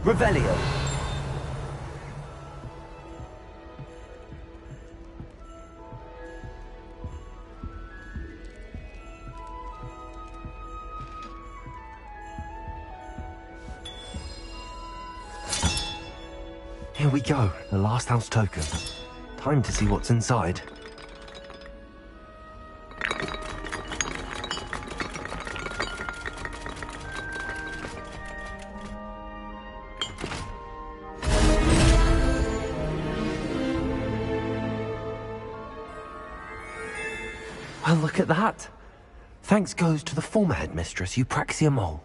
Revelio. Here we go, the last house token. Time to see what's inside. Well, look at that. Thanks goes to the former headmistress, Eupraxia Mole.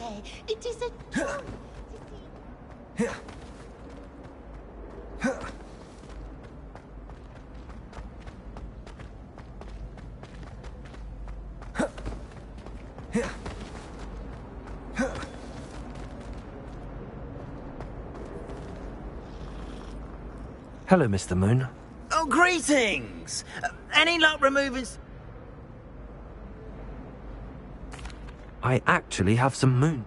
say it is a joy to see. Hello, Mr. Moon. Oh, greetings! Any luck removing... I actually have some moon.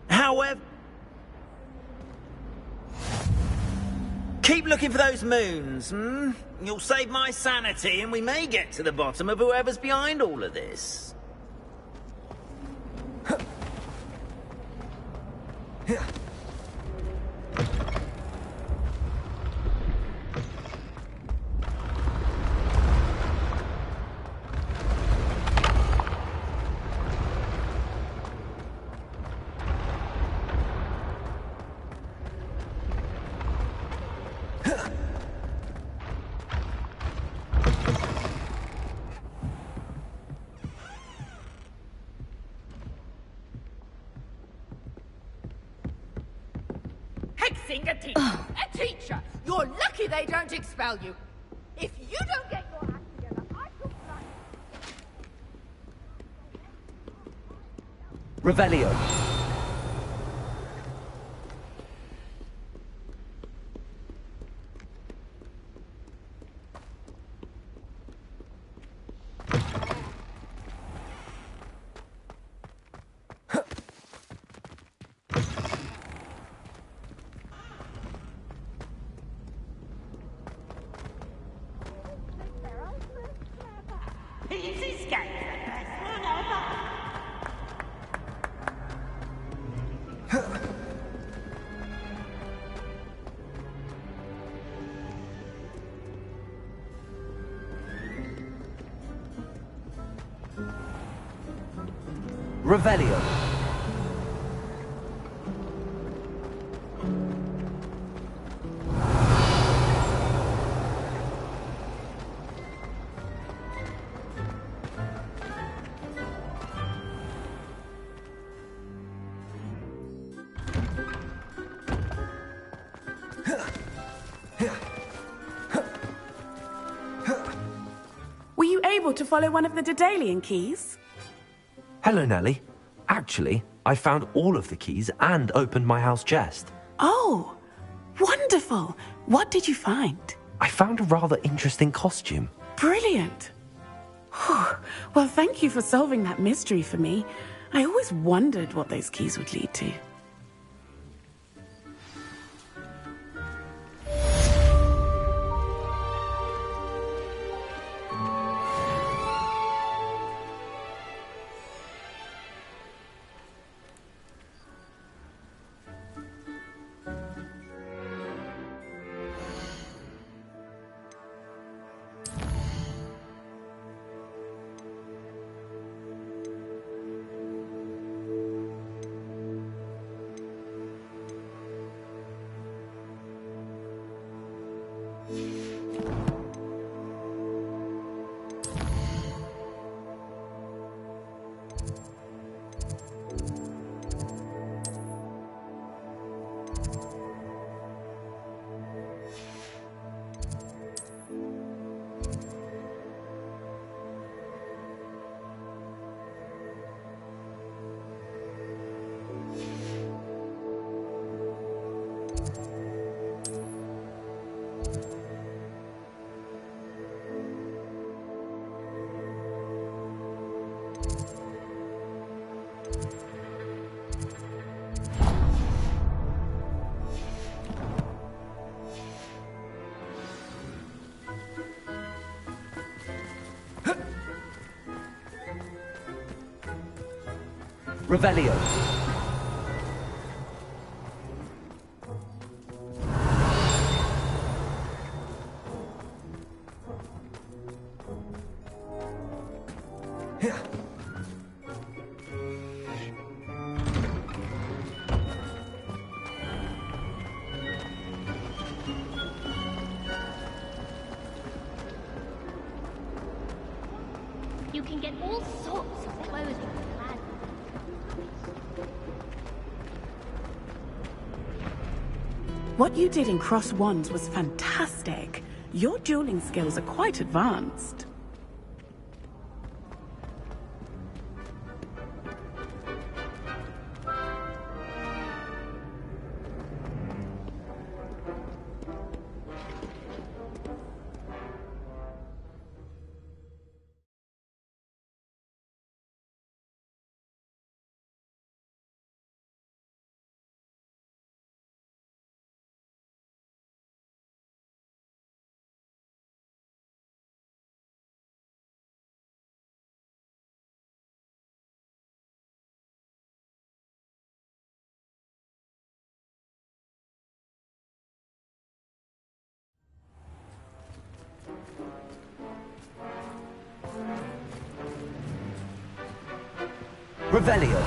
However... Keep looking for those moons, hmm? You'll save my sanity and we may get to the bottom of whoever's behind all of this. Hexing a teacher! A teacher! You're lucky they don't expel you! If you don't get your act together, I shall fly. Revelio. Please escape the best one ever. Revelio. Were you able to follow one of the Daedalian keys? Hello, Nellie. Actually, I found all of the keys and opened my house chest. Oh, wonderful. What did you find? I found a rather interesting costume. Brilliant. Whew. Well, thank you for solving that mystery for me. I always wondered what those keys would lead to. Revelio. You can get all sorts of clothing. What you did in Cross Wands was fantastic. Your dueling skills are quite advanced. Revelio.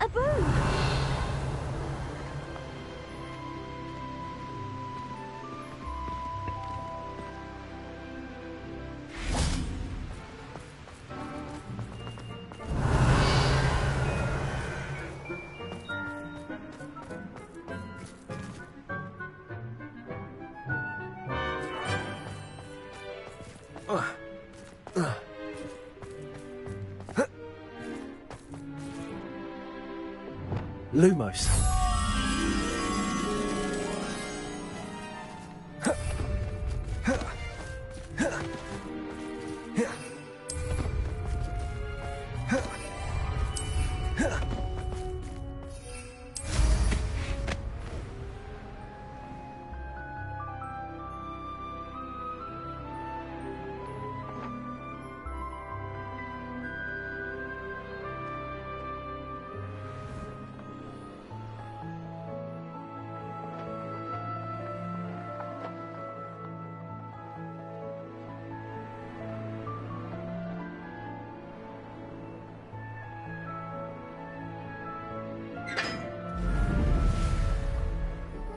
A boon! Lumos.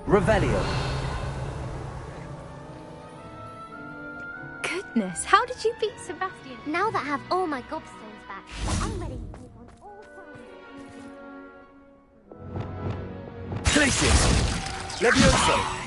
Revelio. Goodness, how did you beat Sebastian? Now that I have all my gobstones back, I'm ready to take on all sides. Glacius. Levioso.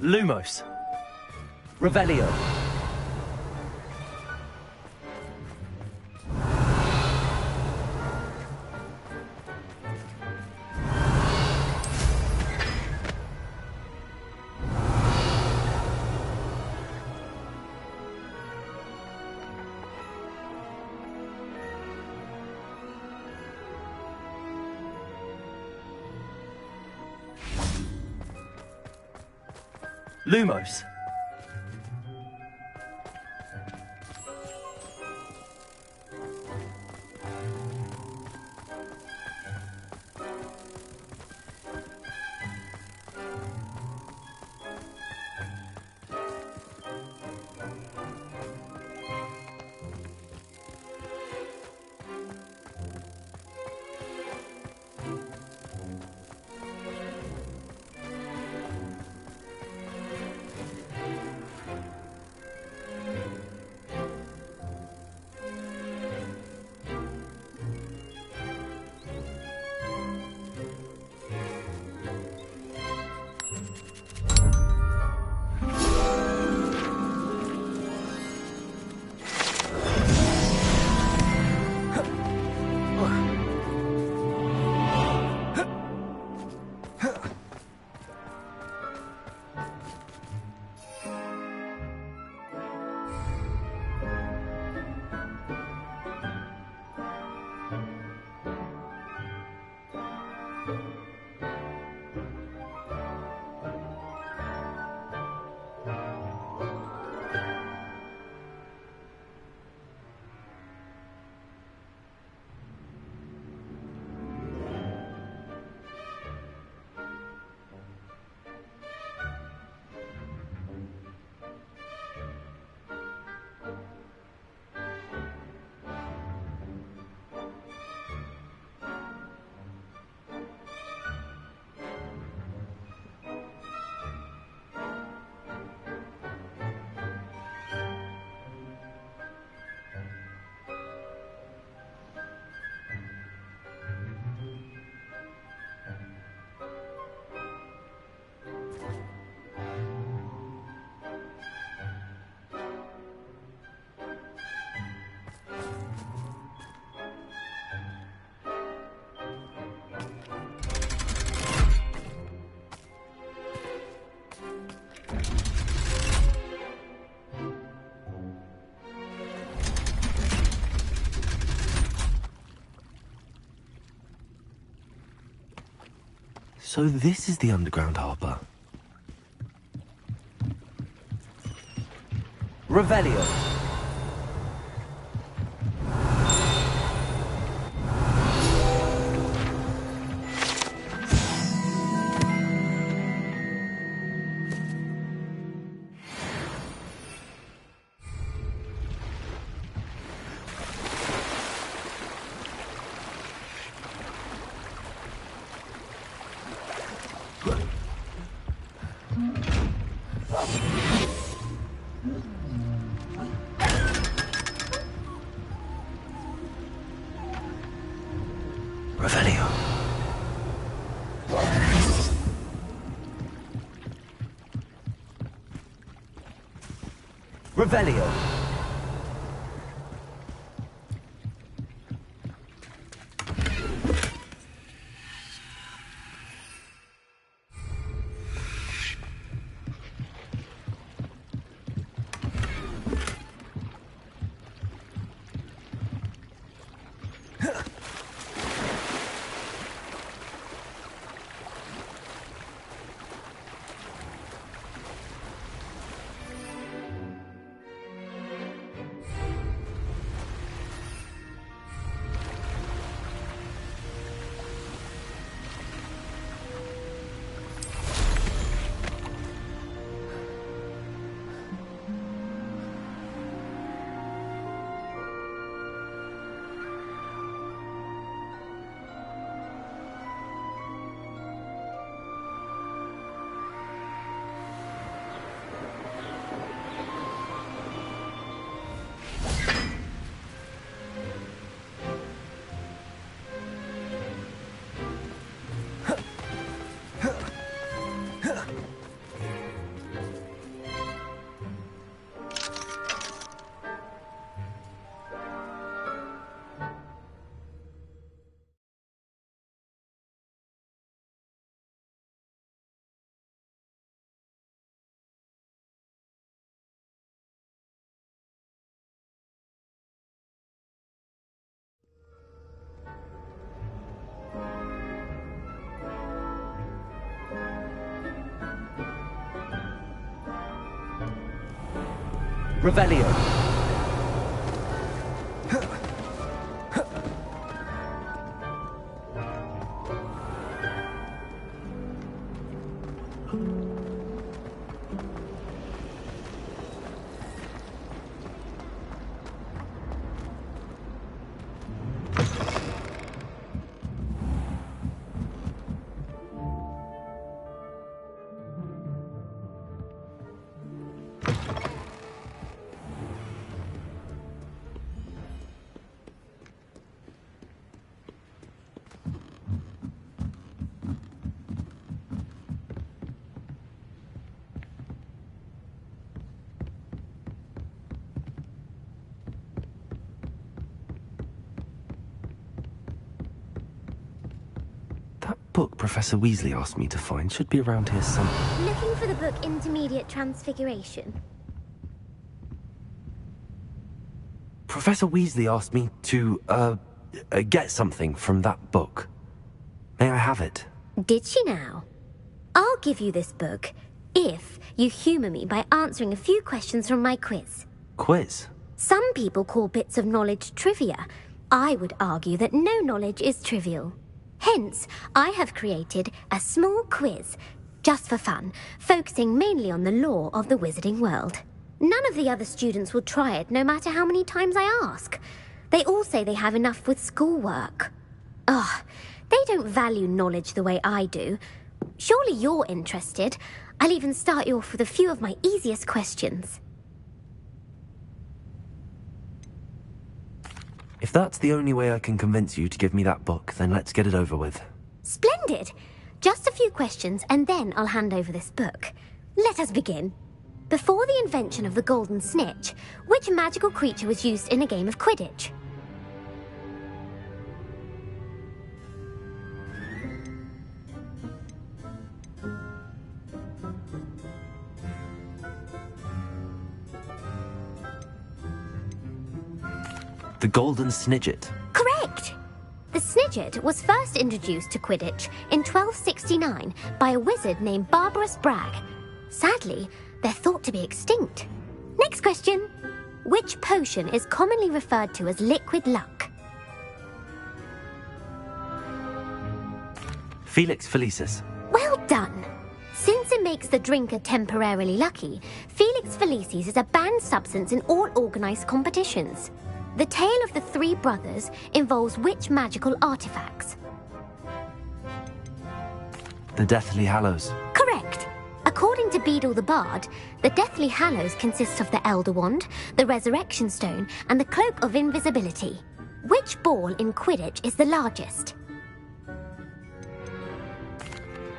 Lumos. Revelio. Lumos. So this is the underground harbour. Revelio. Revelio. Revelio. Revelio. That book Professor Weasley asked me to find should be around here somewhere. Looking for the book Intermediate Transfiguration. Professor Weasley asked me to, get something from that book. May I have it? Did she now? I'll give you this book if you humour me by answering a few questions from my quiz. Quiz? Some people call bits of knowledge trivia. I would argue that no knowledge is trivial. Hence, I have created a small quiz, just for fun, focusing mainly on the lore of the wizarding world. None of the other students will try it, no matter how many times I ask. They all say they have enough with schoolwork. Ugh, they don't value knowledge the way I do. Surely you're interested. I'll even start you off with a few of my easiest questions. If that's the only way I can convince you to give me that book, then let's get it over with. Splendid! Just a few questions, and then I'll hand over this book. Let us begin. Before the invention of the golden snitch, which magical creature was used in a game of Quidditch? The Golden Snidget. Correct! The snidget was first introduced to Quidditch in 1269 by a wizard named Barbarous Bragg. Sadly, they're thought to be extinct. Next question. Which potion is commonly referred to as liquid luck? Felix Felicis. Well done. Since it makes the drinker temporarily lucky, Felix Felicis is a banned substance in all organised competitions. The tale of the three brothers involves which magical artifacts? The Deathly Hallows. Correct. According to Beadle the Bard, the Deathly Hallows consists of the Elder Wand, the Resurrection Stone, and the Cloak of Invisibility. Which ball in Quidditch is the largest?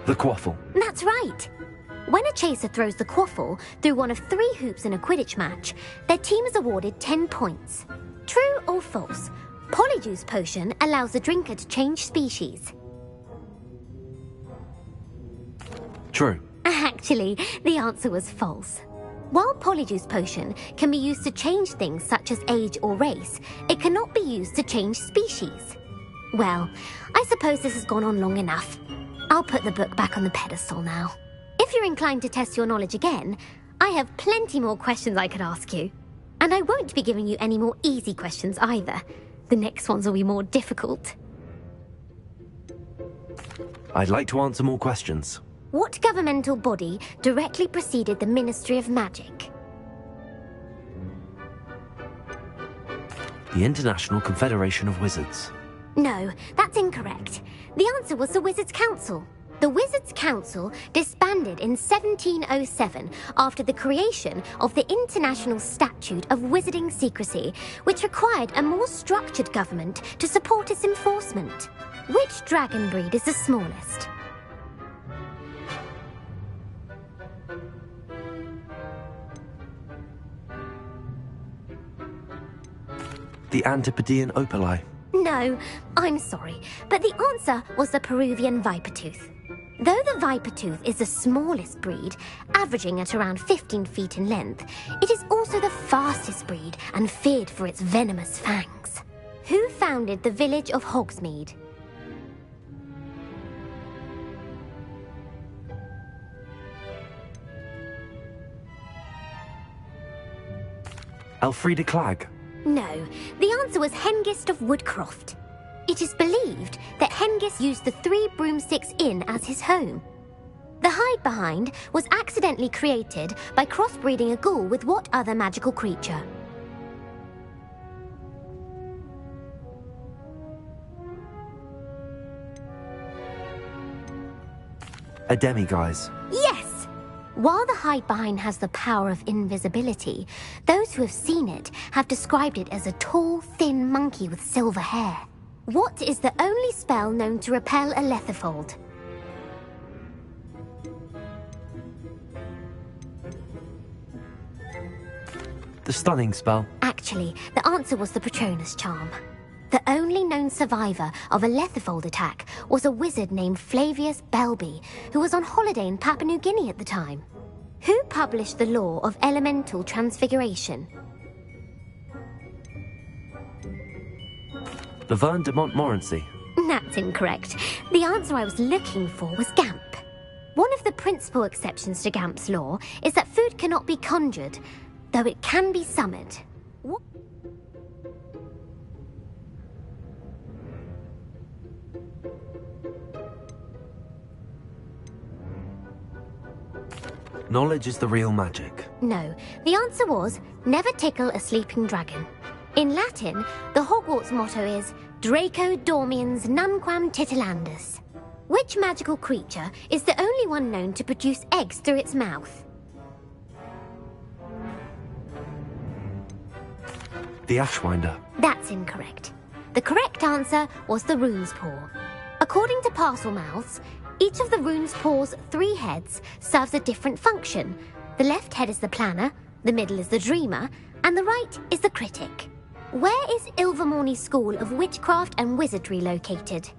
The Quaffle. That's right. When a chaser throws the quaffle through one of 3 hoops in a Quidditch match, their team is awarded 10 points. True or false? Polyjuice Potion allows the drinker to change species. True. Actually, the answer was false. While Polyjuice Potion can be used to change things such as age or race, it cannot be used to change species. Well, I suppose this has gone on long enough. I'll put the book back on the pedestal now. If you're inclined to test your knowledge again, I have plenty more questions I could ask you. And I won't be giving you any more easy questions either. The next ones will be more difficult. I'd like to answer more questions. What governmental body directly preceded the Ministry of Magic? The International Confederation of Wizards. No, that's incorrect. The answer was the Wizards' Council. The Wizards' Council disbanded in 1707 after the creation of the International Statute of Wizarding Secrecy, which required a more structured government to support its enforcement. Which dragon breed is the smallest? The Antipodean Opali. No, I'm sorry, but the answer was the Peruvian Vipertooth. Though the Vipertooth is the smallest breed, averaging at around 15 feet in length, it is also the fastest breed and feared for its venomous fangs. Who founded the village of Hogsmeade? Elfrida Clegg. No, the answer was Hengist of Woodcroft. It is believed that Hengist used the 3 Broomsticks Inn as his home. The hide-behind was accidentally created by crossbreeding a ghoul with what other magical creature? A demiguise. Yes! While the hide-behind has the power of invisibility, those who have seen it have described it as a tall, thin monkey with silver hair. What is the only spell known to repel a lethifold? The Stunning Spell. Actually, the answer was the Patronus Charm. The only known survivor of a lethifold attack was a wizard named Flavius Belby, who was on holiday in Papua New Guinea at the time. Who published the law of elemental transfiguration? Laverne de Montmorency. That's incorrect. The answer I was looking for was Gamp. One of the principal exceptions to Gamp's law is that food cannot be conjured, though it can be summoned. What? Knowledge is the real magic. No, the answer was never tickle a sleeping dragon. In Latin, the Hogwarts motto is Draco Dormiens Nunquam Titilandus. Which magical creature is the only one known to produce eggs through its mouth? The Ashwinder. That's incorrect. The correct answer was the Rune's Paw. According to Parselmouths, each of the Rune's Paw's 3 heads serves a different function. The left head is the planner, the middle is the dreamer, and the right is the critic. Where is Ilvermorny School of Witchcraft and Wizardry located?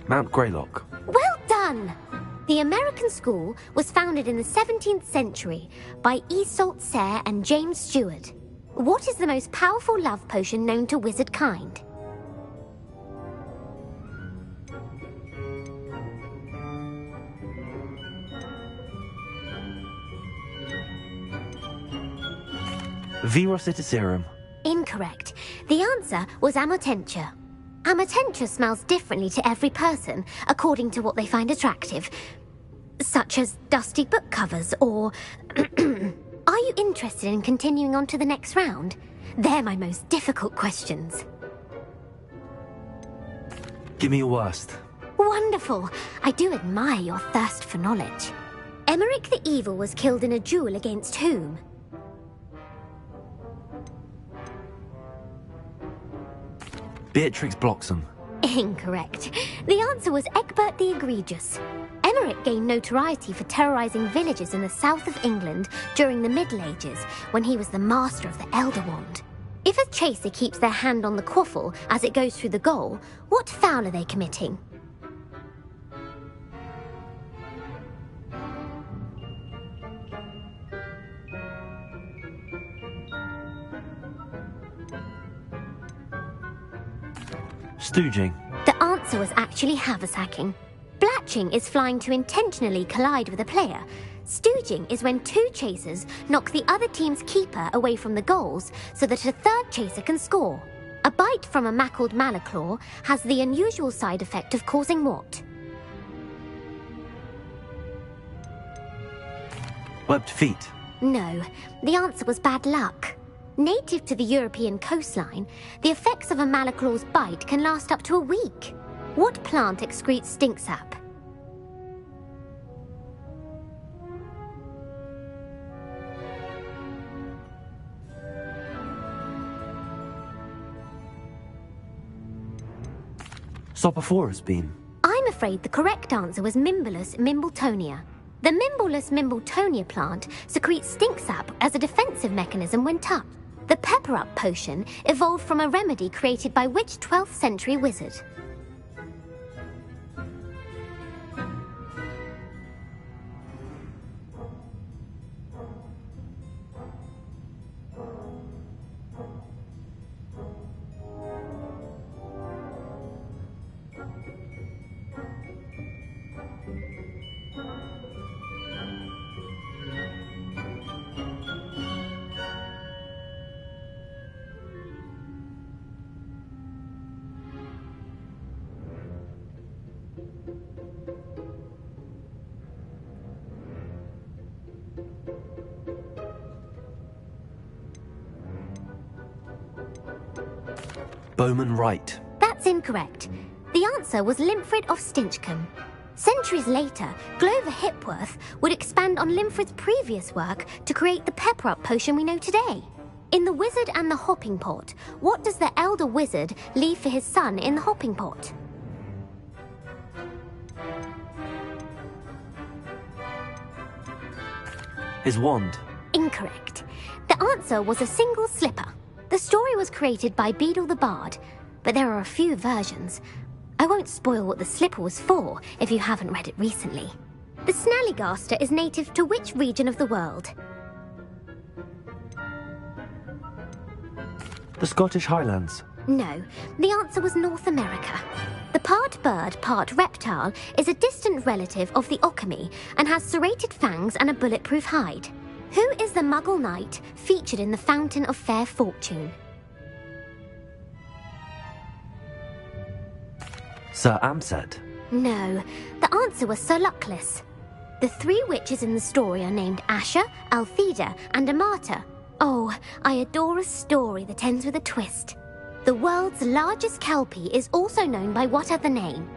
Mount Greylock. Well done! The American school was founded in the 17th century by Isolde Sayre and James Stewart. What is the most powerful love potion known to wizard kind? Virositiserum. Incorrect. The answer was Amotentia. Amotentia smells differently to every person, according to what they find attractive, such as dusty book covers or... Are you interested in continuing on to the next round? They're my most difficult questions. Give me your worst. Wonderful. I do admire your thirst for knowledge. Emmerich the Evil was killed in a duel against whom? Beatrix Bloxham. Incorrect. The answer was Egbert the Egregious. Emmerich gained notoriety for terrorizing villages in the south of England during the Middle Ages, when he was the master of the Elder Wand. If a chaser keeps their hand on the quaffle as it goes through the goal, what foul are they committing? Stooging. The answer was actually haversacking. Blatching is flying to intentionally collide with a player. Stooging is when two chasers knock the other team's keeper away from the goals so that a third chaser can score. A bite from a mackled malaclaw has the unusual side effect of causing what? Webbed feet. No, the answer was bad luck. Native to the European coastline, the effects of a malaclaw's bite can last up to a week. What plant excretes stink sap? Sophophorus bean. I'm afraid the correct answer was Mimbolus mimbletonia. The Mimbolus mimbletonia plant secretes stink sap as a defensive mechanism when touched. The pepper-up potion evolved from a remedy created by which 12th century wizard? Bowman Wright. That's incorrect. The answer was Limfrid of Stinchcombe. Centuries later, Glover Hipworth would expand on Limfrid's previous work to create the pepper-up potion we know today. In The Wizard and the Hopping Pot, what does the elder wizard leave for his son in the hopping pot? His wand. Incorrect. The answer was a single slipper. The story was created by Beadle the Bard, but there are a few versions. I won't spoil what the slipper was for if you haven't read it recently. The Snallygaster is native to which region of the world? The Scottish Highlands. No, the answer was North America. The part bird, part reptile is a distant relative of the Occamy and has serrated fangs and a bulletproof hide. Who is the Muggle knight featured in the Fountain of Fair Fortune? Sir Amset. No, the answer was Sir Luckless. The three witches in the story are named Asher, Altheda, and Amata. Oh, I adore a story that ends with a twist. The world's largest kelpie is also known by what other name?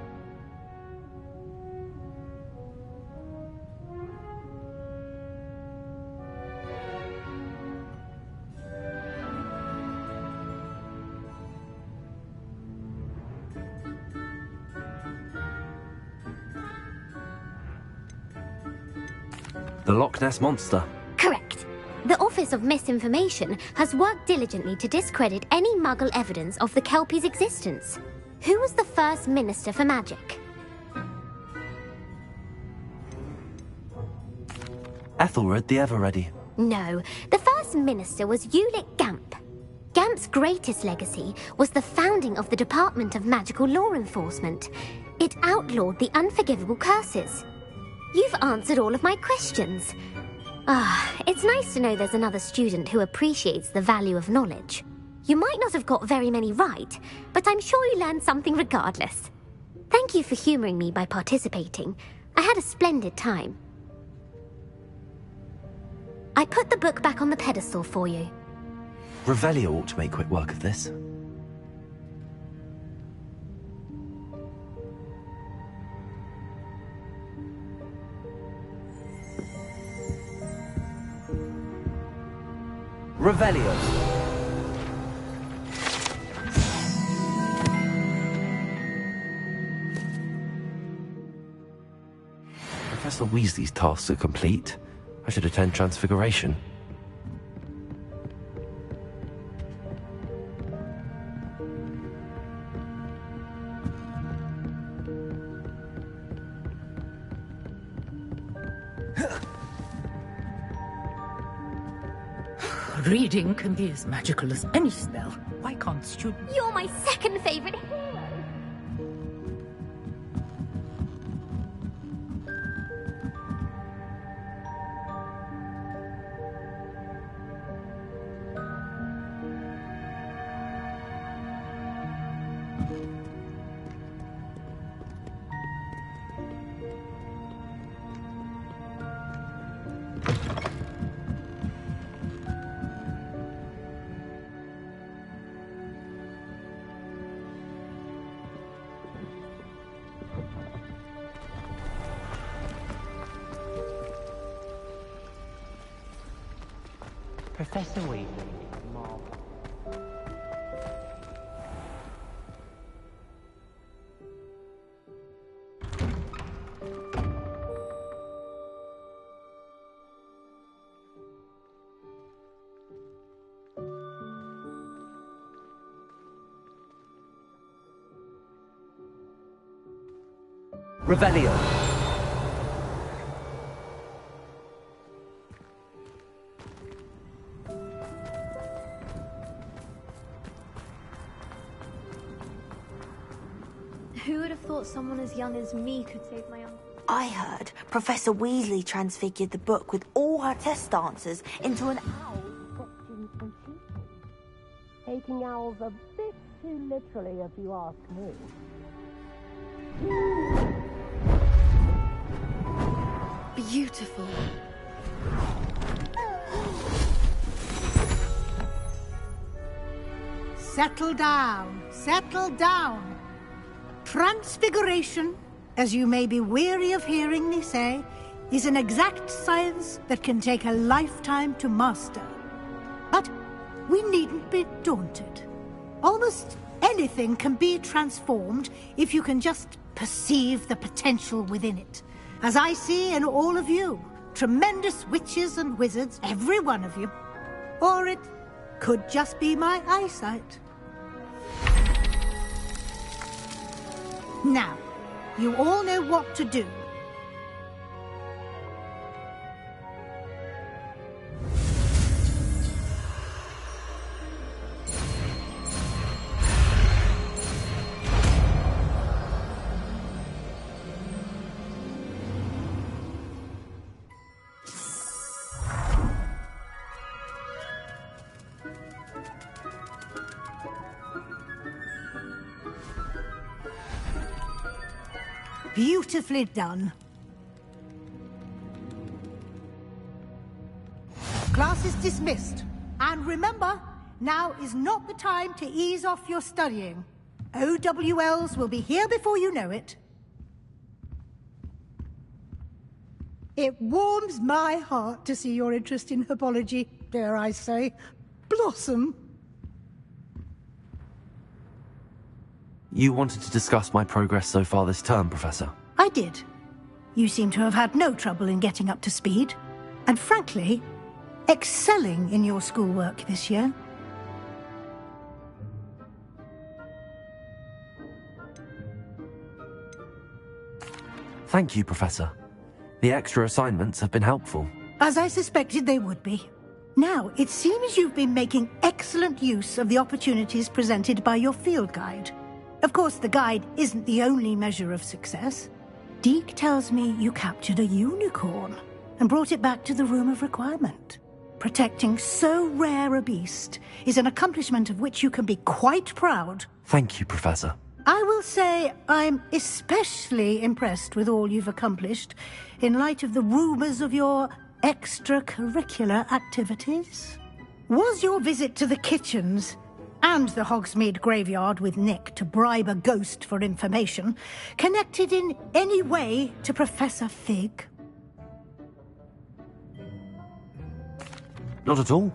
The Loch Ness Monster. Correct. The Office of Misinformation has worked diligently to discredit any Muggle evidence of the Kelpie's existence. Who was the first Minister for Magic? Ethelred the Ever-Ready? No, the first minister was Ulick Gamp. Gamp's greatest legacy was the founding of the Department of Magical Law Enforcement. It outlawed the unforgivable curses. You've answered all of my questions. It's nice to know there's another student who appreciates the value of knowledge. You might not have got very many right, but I'm sure you learned something regardless. Thank you for humoring me by participating. I had a splendid time. I put the book back on the pedestal for you. Revelio ought to make quick work of this. Revelio. Professor Weasley's tasks are complete. I should attend Transfiguration. Reading can be as magical as any spell. Why can't students? You're my second favorite hero. Professor Weasley, Marvel. Revelio. Who would have thought someone as young as me could save my uncle? I heard Professor Weasley transfigured the book with all her test answers into an owl costume from people. Taking owls a bit too literally, if you ask me. Beautiful. Settle down. Settle down. Transfiguration, as you may be weary of hearing me say, is an exact science that can take a lifetime to master. But we needn't be daunted. Almost anything can be transformed if you can just perceive the potential within it. As I see in all of you, tremendous witches and wizards, every one of you. Or it could just be my eyesight. Now, you all know what to do. Beautifully done. Class is dismissed. And remember, now is not the time to ease off your studying. OWLs will be here before you know it. It warms my heart to see your interest in herbology, dare I say, blossom. You wanted to discuss my progress so far this term, Professor? I did. You seem to have had no trouble in getting up to speed. And frankly, excelling in your schoolwork this year. Thank you, Professor. The extra assignments have been helpful. As I suspected they would be. Now, it seems you've been making excellent use of the opportunities presented by your field guide. Of course, the guide isn't the only measure of success. Deke tells me you captured a unicorn and brought it back to the Room of Requirement. Protecting so rare a beast is an accomplishment of which you can be quite proud. Thank you, Professor. I will say I'm especially impressed with all you've accomplished in light of the rumors of your extracurricular activities. Was your visit to the kitchens and the Hogsmeade graveyard with Nick to bribe a ghost for information connected in any way to Professor Fig? Not at all.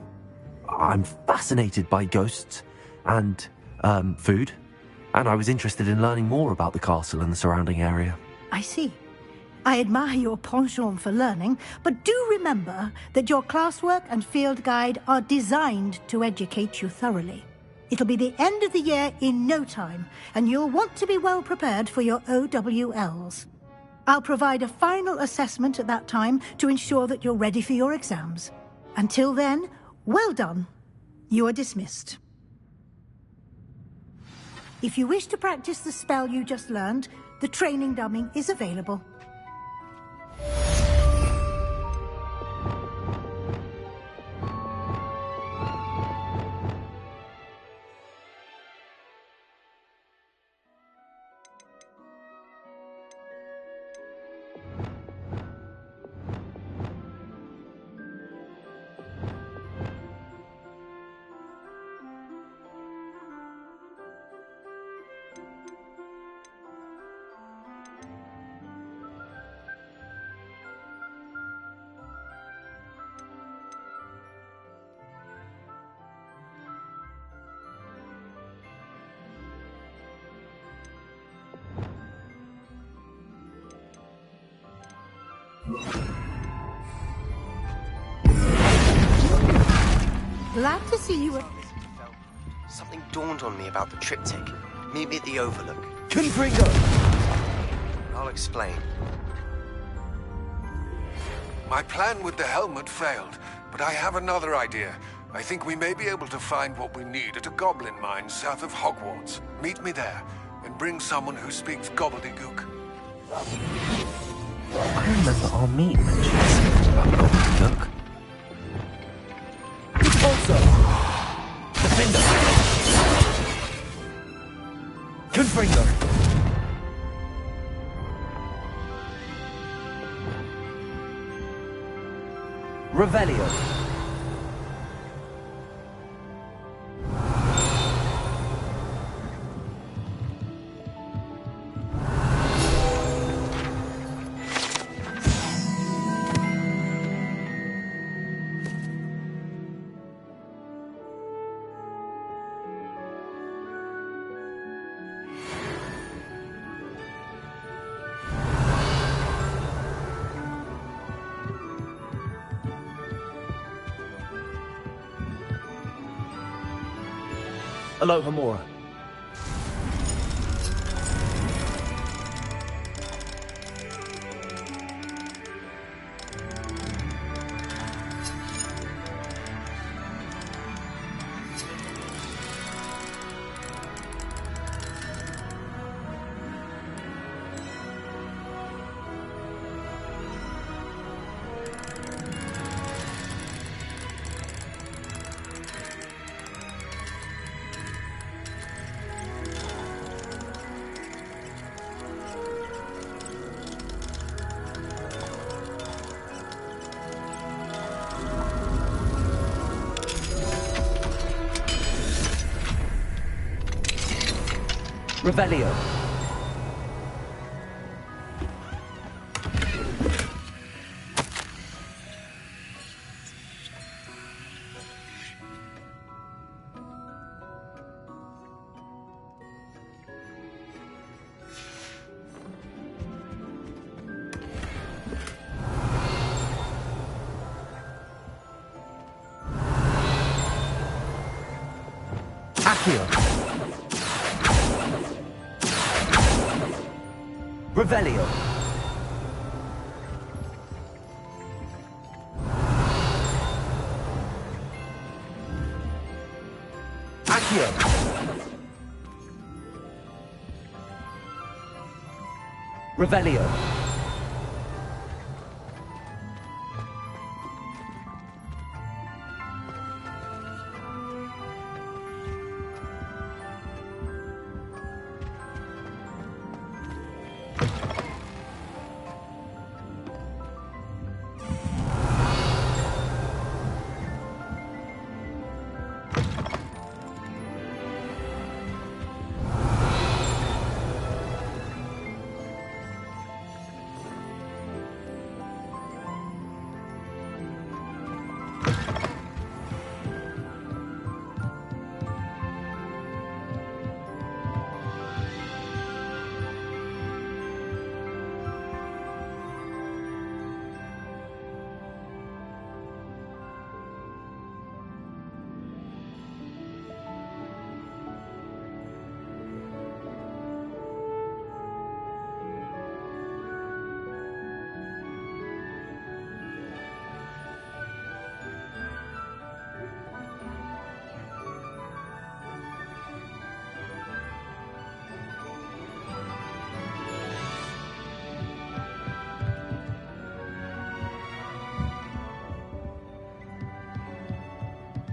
I'm fascinated by ghosts and, food, and I was interested in learning more about the castle and the surrounding area. I see. I admire your penchant for learning, but do remember that your classwork and field guide are designed to educate you thoroughly. It'll be the end of the year in no time, and you'll want to be well prepared for your OWLs. I'll provide a final assessment at that time to ensure that you're ready for your exams. Until then, well done. You are dismissed. If you wish to practice the spell you just learned, the training dummy is available. Glad to see you. Something dawned on me about the triptych. Meet me at the Overlook. Confringo! I'll explain. My plan with the helmet failed, but I have another idea. I think we may be able to find what we need at a goblin mine south of Hogwarts. Meet me there, and bring someone who speaks gobbledygook. I remember our meet mentioned something about gobbledygook. Also, Defender! Confringo! Revelio! Aloha Mora. Revelio. Accio. Revelio. Accio. Revelio.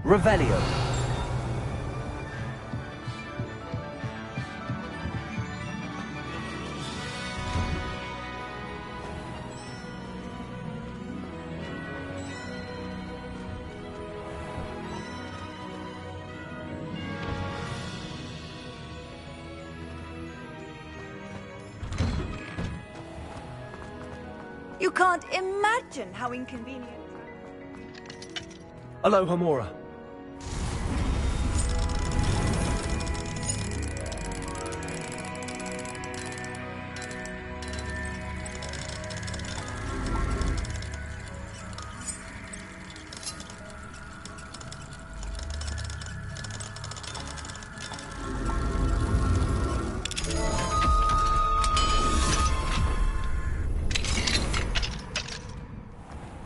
Revelio. You can't imagine how inconvenient. Aloha Mora.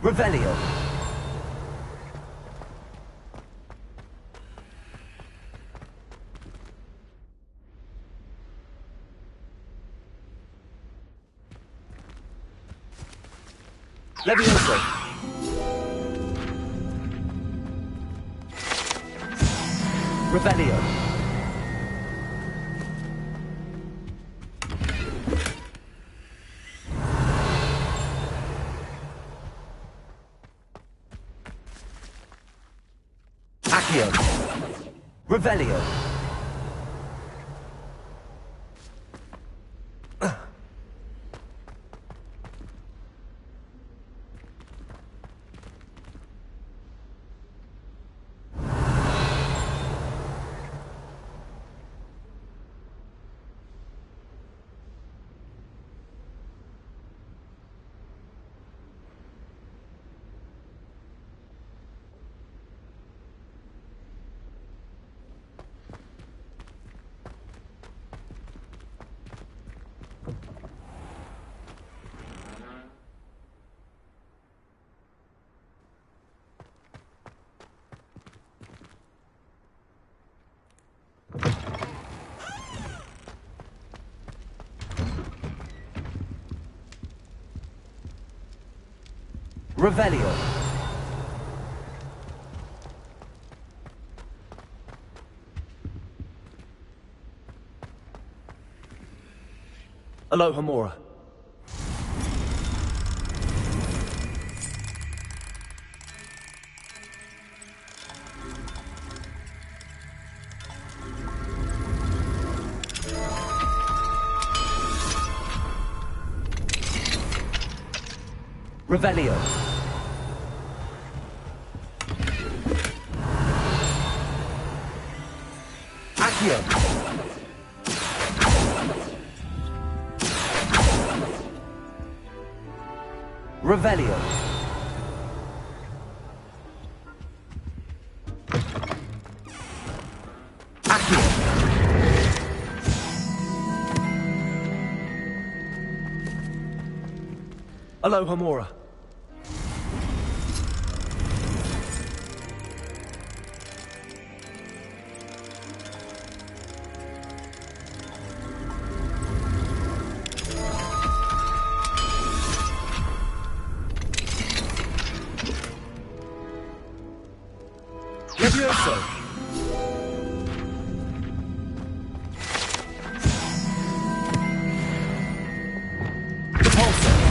Revelio. Levioso. Revelio. Accio. Revelio. Revelio. Aloha Mora. Revelio. Accio. Revelio. Accio. Aloha Mora. Levioso! Repulsor!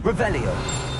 Revelio.